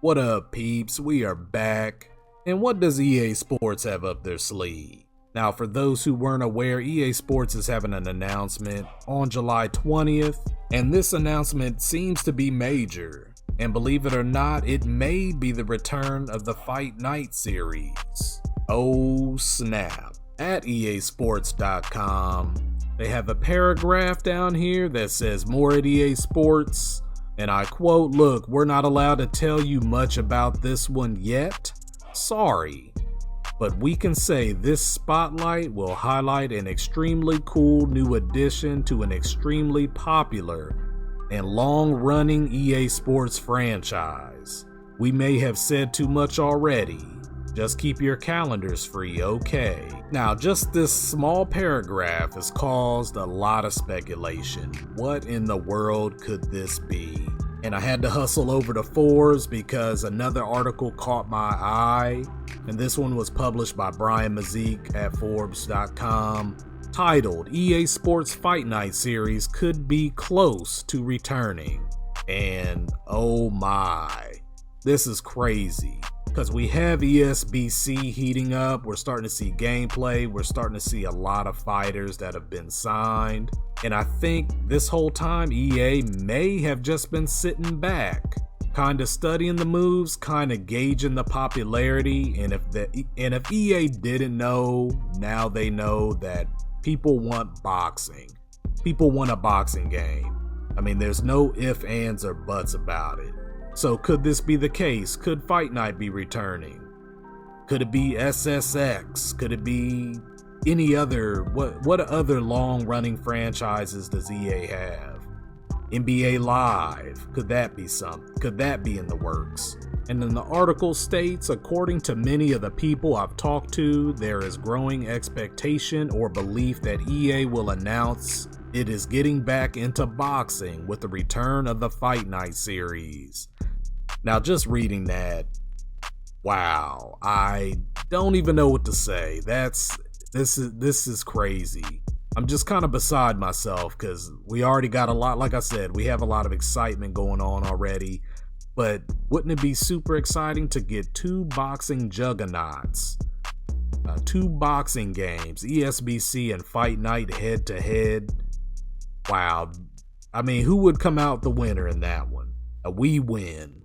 What up, peeps? We are back. And what does EA Sports have up their sleeve? Now, for those who weren't aware, EA Sports is having an announcement on July 20th, and this announcement seems to be major. And believe it or not, it may be the return of the Fight Night series. Oh snap. At easports.com, they have a paragraph down here that says more at EA Sports. And I quote, "Look, we're not allowed to tell you much about this one yet. Sorry. But we can say this spotlight will highlight an extremely cool new addition to an extremely popular and long-running EA Sports franchise. We may have said too much already. Just keep your calendars free, okay?" Now, just this small paragraph has caused a lot of speculation. What in the world could this be? And I had to hustle over to Forbes because another article caught my eye, and this one was published by Brian Mazique at Forbes.com, titled "EA Sports Fight Night Series Could Be Close to Returning." And oh my, this is crazy. Because we have ESBC heating up, we're starting to see gameplay, we're starting to see a lot of fighters that have been signed. And I think this whole time EA may have just been sitting back, kind of studying the moves, kind of gauging the popularity. And if EA didn't know, now they know that people want boxing. People want a boxing game. I mean, there's no ifs, ands, or buts about it. So could this be the case? Could Fight Night be returning? Could it be SSX? Could it be any other, what other long-running franchises does EA have? NBA Live, could that be something? Could that be in the works? And then the article states, according to many of the people I've talked to, there is growing expectation or belief that EA will announce it is getting back into boxing with the return of the Fight Night series. Now, just reading that, wow, I don't even know what to say. This is crazy. I'm just kind of beside myself because we already got a lot, like I said, we have a lot of excitement going on already. But wouldn't it be super exciting to get two boxing juggernauts, two boxing games, ESBC and Fight Night head to head? Wow. I mean, who would come out the winner in that one? We win.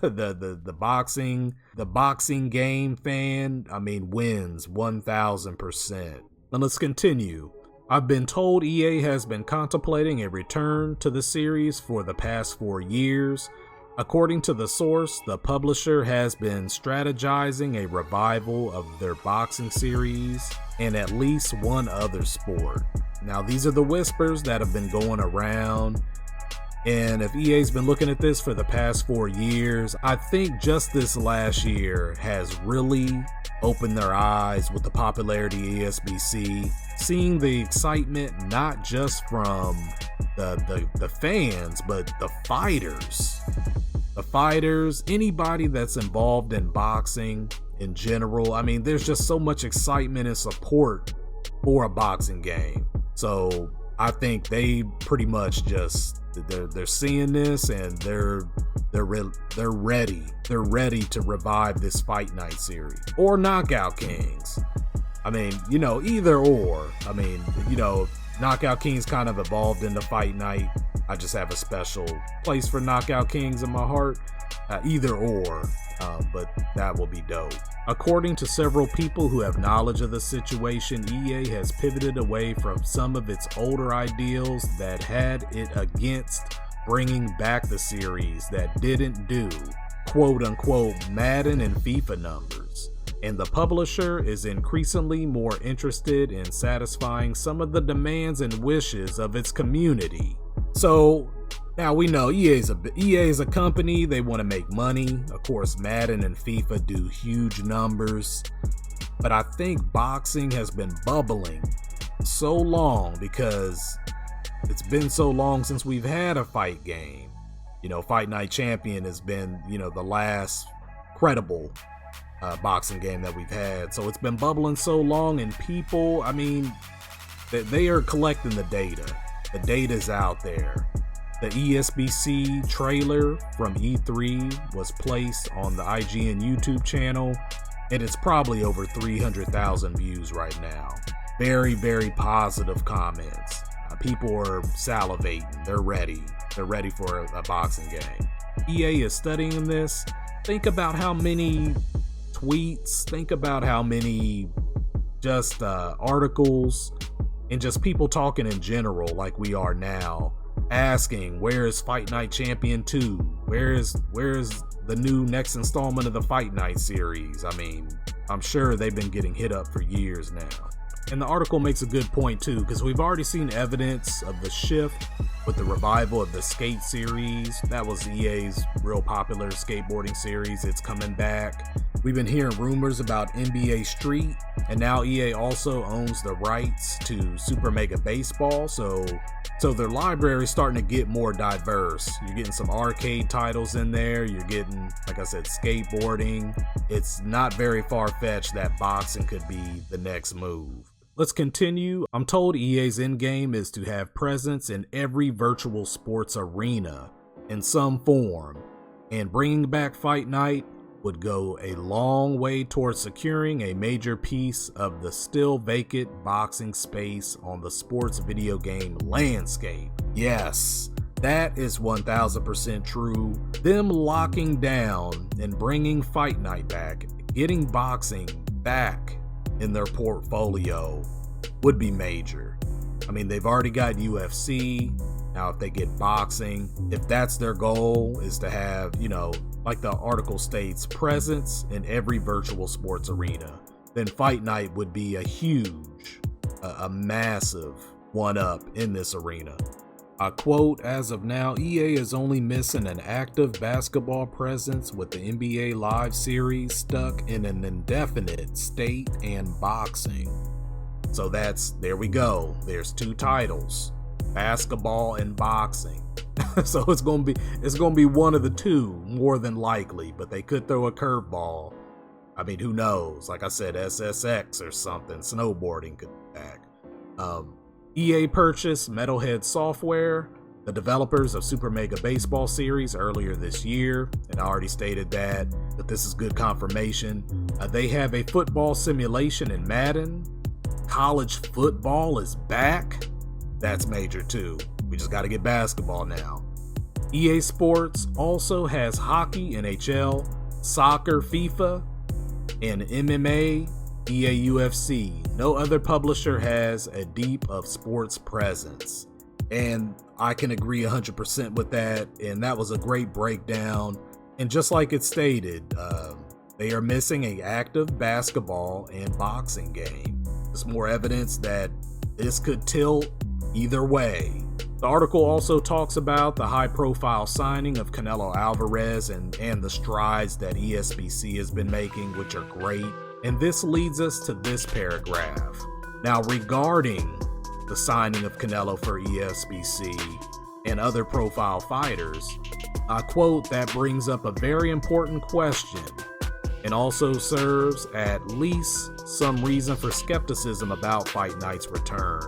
the boxing game fan, I mean, wins 1000%. Now let's continue. I've been told EA has been contemplating a return to the series for the past 4 years. According to the source, the publisher has been strategizing a revival of their boxing series and at least one other sport. Now, these are the whispers that have been going around. And if EA's been looking at this for the past 4 years, I think just this last year has really opened their eyes with the popularity of ESBC, seeing the excitement not just from the fans, but the fighters. The fighters, anybody that's involved in boxing in general. I mean, there's just so much excitement and support for a boxing game. So I think they pretty much just they're seeing this and they're ready. They're ready to revive this Fight Night series or Knockout Kings. I mean, either or. I mean, Knockout Kings kind of evolved into Fight Night. I just have a special place for Knockout Kings in my heart. Either or, but that will be dope. According to several people who have knowledge of the situation, EA has pivoted away from some of its older ideals that had it against bringing back the series that didn't do quote-unquote Madden and FIFA numbers. And the publisher is increasingly more interested in satisfying some of the demands and wishes of its community. So now we know EA is a company, they want to make money. Of course, Madden and FIFA do huge numbers. But I think boxing has been bubbling so long because it's been so long since we've had a fight game. Fight Night Champion has been, the last credible boxing game that we've had. So it's been bubbling so long, and people, I mean, they are collecting the data. The data's out there. The ESBC trailer from E3 was placed on the IGN YouTube channel, and it's probably over 300,000 views right now. Very, very positive comments. People are salivating. They're ready. They're ready for a boxing game. EA is studying this. Think about how many tweets, think about how many just articles, and just people talking in general like we are now, asking, where is Fight Night Champion 2? Where is the new next installment of the Fight Night series? I mean, I'm sure they've been getting hit up for years now. And the article makes a good point too, because we've already seen evidence of the shift with the revival of the Skate series. That was EA's real popular skateboarding series. It's coming back. We've been hearing rumors about NBA Street, and now EA also owns the rights to Super Mega Baseball, so their library is starting to get more diverse. You're getting some arcade titles in there. You're getting, like I said, skateboarding. It's not very far-fetched that boxing could be the next move. Let's continue. I'm told EA's endgame is to have presence in every virtual sports arena in some form, and bringing back Fight Night would go a long way towards securing a major piece of the still vacant boxing space on the sports video game landscape. Yes, that is 1000% true. Them locking down and bringing Fight Night back, getting boxing back in their portfolio would be major. I mean, they've already got UFC. Now, if they get boxing, if that's their goal, is to have, like the article states, presence in every virtual sports arena, then Fight Night would be a huge, a massive one-up in this arena. I quote, as of now, EA is only missing an active basketball presence with the NBA Live series stuck in an indefinite state and boxing. So there we go. There's two titles, basketball and boxing. So it's gonna be one of the two, more than likely, but they could throw a curveball. I mean, who knows? Like I said, SSX or something, snowboarding could be back. EA purchased Metalhead Software, the developers of Super Mega Baseball series, earlier this year, and I already stated that, but this is good confirmation. They have a football simulation in Madden. College football is back. That's major too. We just got to get basketball now. EA Sports also has hockey, NHL, soccer, FIFA, and MMA, EA UFC. No other publisher has a deep of sports presence. And I can agree 100% with that. And that was a great breakdown. And just like it stated, they are missing an active basketball and boxing game. There's more evidence that this could tilt either way. The article also talks about the high-profile signing of Canelo Alvarez and the strides that ESBC has been making, which are great. And this leads us to this paragraph. Now, regarding the signing of Canelo for ESBC and other profile fighters, I quote, that brings up a very important question and also serves at least some reason for skepticism about Fight Night's return.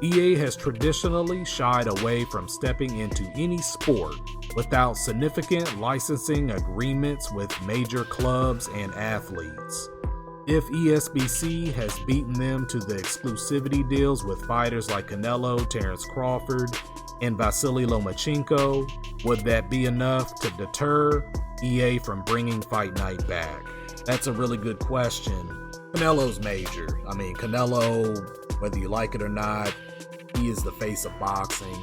EA has traditionally shied away from stepping into any sport without significant licensing agreements with major clubs and athletes. If ESBC has beaten them to the exclusivity deals with fighters like Canelo, Terrence Crawford, and Vasily Lomachenko, would that be enough to deter EA from bringing Fight Night back? That's a really good question. Canelo's major. I mean, Canelo, whether you like it or not, he is the face of boxing.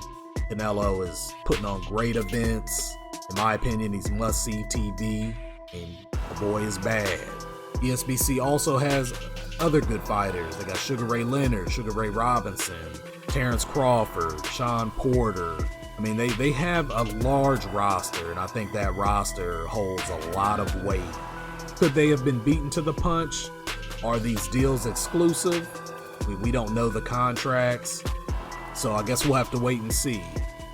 Canelo is putting on great events. In my opinion, he's must-see TV, and the boy is bad. ESBC also has other good fighters. They got Sugar Ray Leonard, Sugar Ray Robinson, Terrence Crawford, Sean Porter. I mean, they have a large roster, and I think that roster holds a lot of weight. Could they have been beaten to the punch? Are these deals exclusive? We don't know the contracts, so I guess we'll have to wait and see.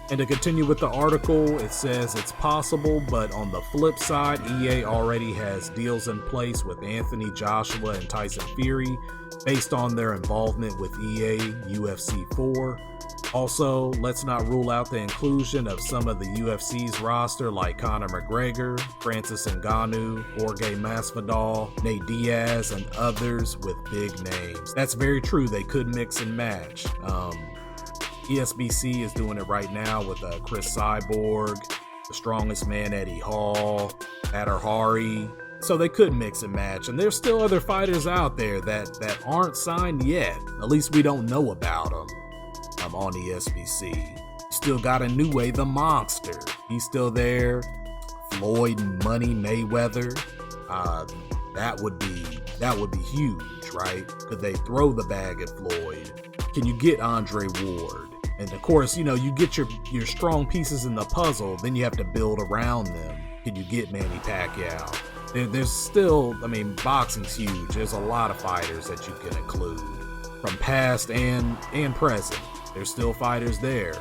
And to continue with the article, it says it's possible, but on the flip side, EA already has deals in place with Anthony Joshua and Tyson Fury based on their involvement with EA UFC 4. Also, let's not rule out the inclusion of some of the UFC's roster like Conor McGregor, Francis Ngannou, Jorge Masvidal, Nate Diaz, and others with big names. That's very true. They could mix and match. ESBC is doing it right now with Chris Cyborg, the Strongest Man Eddie Hall, Badr Hari. So they could mix and match, and there's still other fighters out there that aren't signed yet. At least we don't know about them on ESBC. Still got Inoue the Monster. He's still there. Floyd Money Mayweather. That would be huge, right? Could they throw the bag at Floyd? Can you get Andre Ward? And of course, you get your strong pieces in the puzzle, then you have to build around them. Can you get Manny Pacquiao? There's still, boxing's huge. There's a lot of fighters that you can include from past and present. There's still fighters there.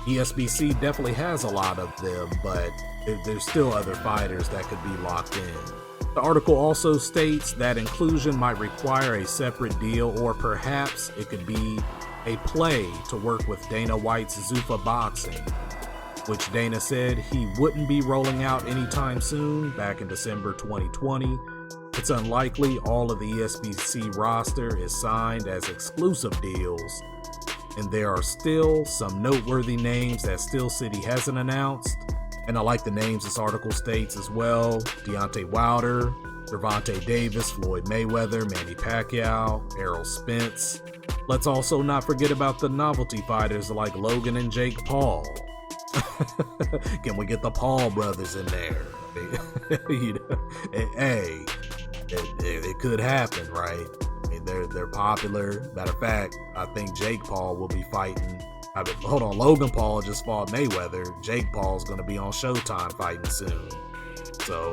ESBC definitely has a lot of them, but there's still other fighters that could be locked in. The article also states that inclusion might require a separate deal, or perhaps it could be a play to work with Dana White's Zuffa Boxing, which Dana said he wouldn't be rolling out anytime soon back in December 2020. It's unlikely all of the ESBC roster is signed as exclusive deals, and there are still some noteworthy names that Steel City hasn't announced. And I like the names this article states as well: Deontay Wilder, Gervonta Davis, Floyd Mayweather, Manny Pacquiao, Errol Spence. Let's also not forget about the novelty fighters like Logan and Jake Paul. Can we get the Paul brothers in there? Hey, it could happen, right? They're popular. Matter of fact, I think Jake Paul will be fighting. Logan Paul just fought Mayweather. Jake Paul's going to be on Showtime fighting soon. So,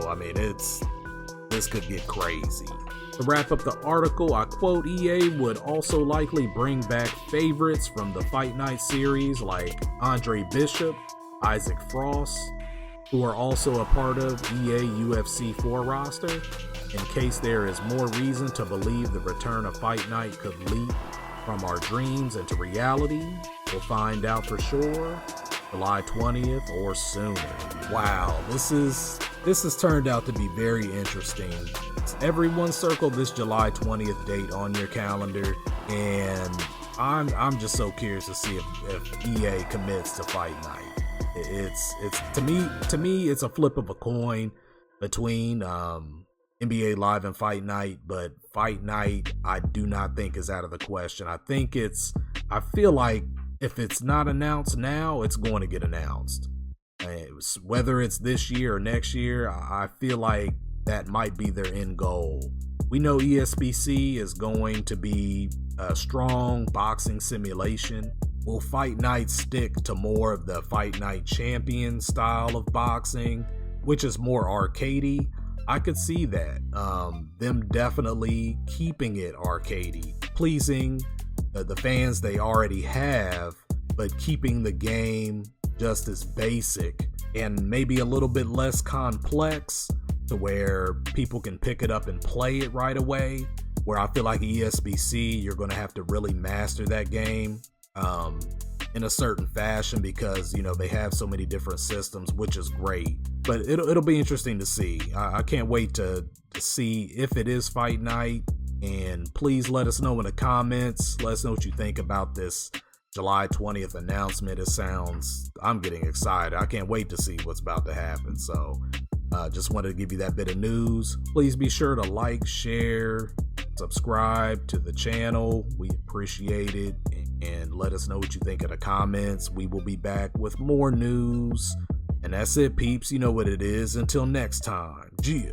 this could get crazy. To wrap up the article, I quote, EA would also likely bring back favorites from the Fight Night series like Andre Bishop, Isaac Frost, who are also a part of EA UFC 4 roster, in case there is more reason to believe the return of Fight Night could leap from our dreams into reality. We'll find out for sure July 20th or sooner. Wow, this has turned out to be very interesting. Everyone circle this July 20th date on your calendar, and I'm just so curious to see if EA commits to Fight Night. It's to me it's a flip of a coin between NBA Live and Fight Night, but Fight Night I do not think is out of the question. I feel like if it's not announced now, it's going to get announced. Whether it's this year or next year, I feel like that might be their end goal. We know ESBC is going to be a strong boxing simulation. Will Fight Night stick to more of the Fight Night Champion style of boxing, which is more arcadey? I could see that. Them definitely keeping it arcadey, pleasing the fans they already have, but keeping the game just as basic and maybe a little bit less complex to where people can pick it up and play it right away. Where I feel like ESBC, you're going to have to really master that game in a certain fashion because, they have so many different systems, which is great. But it'll be interesting to see. I can't wait to see if it is Fight Night. And please let us know in the comments. Let us know what you think about this July 20th announcement. I'm getting excited. I can't wait to see what's about to happen. So just wanted to give you that bit of news. Please be sure to like, share, subscribe to the channel. We appreciate it. And let us know what you think in the comments. We will be back with more news. And that's it, peeps. You know what it is. Until next time. Yeah.